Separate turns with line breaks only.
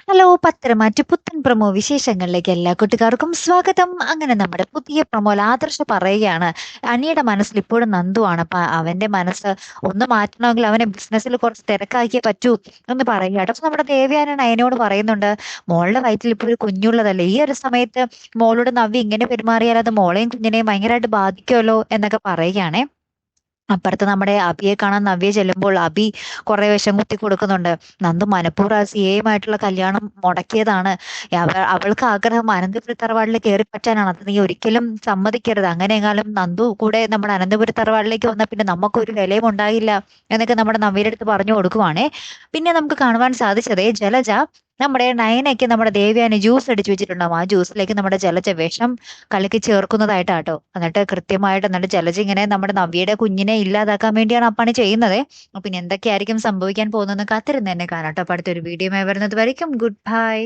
Hello Patharamattu പുത്തൻ promo വിശേഷങ്ങളിലേക്ക് എല്ലാ കൂട്ടുകാർക്കും സ്വാഗതം. അങ്ങനെ നമ്മുടെ പുതിയ പ്രൊമോയിൽ ആദർശ് പറയുകയാണ്, അനിയുടെ മനസ്സിൽ ഇപ്പോഴും നന്ദുവാണ്. അപ്പൊ അവന്റെ മനസ്സ് ഒന്ന് മാറ്റണമെങ്കിൽ അവനെ ബിസിനസ്സിൽ കുറച്ച് തിരക്കാക്കിയേ പറ്റൂ എന്ന് പറയുകയാണ്. അപ്പൊ നമ്മുടെ ദേവയാനി നയനയോട് പറയുന്നുണ്ട്, മോളുടെ വയറ്റിൽ ഇപ്പോൾ ഒരു കുഞ്ഞുള്ളതല്ലേ, ഈ ഒരു സമയത്ത് മോളോട് നവ്യ ഇങ്ങനെ പെരുമാറിയാൽ അത് മോളെയും കുഞ്ഞിനെയും ഭയങ്കരമായിട്ട് ബാധിക്കുമല്ലോ എന്നൊക്കെ പറയുകയാണേ. അപ്പുറത്ത് നമ്മുടെ അഭിയെ കാണാൻ നവ്യ ചെല്ലുമ്പോൾ അഭി കുറെ വിഷം കുത്തി കൊടുക്കുന്നുണ്ട്. നന്ദു മനഃപൂർവ്വം സിയെയുമായിട്ടുള്ള കല്യാണം മുടക്കിയതാണ്. അവൾക്ക് ആഗ്രഹം അനന്തപുരി തറവാട്ടിൽ കയറി പറ്റാനാണ്. അത് നീ ഒരിക്കലും സമ്മതിക്കരുത്. അങ്ങനെയെങ്ങാനും നന്ദു കൂടെ നമ്മുടെ അനന്തപുരി തറവാട്ടിലേക്ക് വന്നാൽ പിന്നെ നമുക്കൊരു വിലയും ഉണ്ടാകില്ല എന്നൊക്കെ നമ്മുടെ നവ്യയുടെ അടുത്ത് പറഞ്ഞു കൊടുക്കുവാണേ. പിന്നെ നമുക്ക് കാണുവാൻ സാധിച്ചതേ ജലജ നമ്മുടെ നയനയ്ക്ക് നമ്മുടെ ദേവയാനി ജ്യൂസ് അടിച്ചു വെച്ചിട്ടുണ്ടാവും. ആ ജ്യൂസിലേക്ക് നമ്മുടെ ജലജ വിഷം കലക്കി ചേർക്കുന്നതായിട്ടാട്ടോ. എന്നിട്ട് ജലജ ഇങ്ങനെ നമ്മുടെ നവ്യയുടെ കുഞ്ഞിനെ ഇല്ലാതാക്കാൻ വേണ്ടിയാണ് ആ പണി ചെയ്യുന്നത്. പിന്നെ എന്തൊക്കെയായിരിക്കും സംഭവിക്കാൻ പോകുന്നതെന്ന് കാത്തിരുന്ന് തന്നെ കാണാട്ടോ. അപ്പൊ അടുത്തൊരു വീഡിയോ വരുന്നത് വരയ്ക്കും ഗുഡ് ബൈ.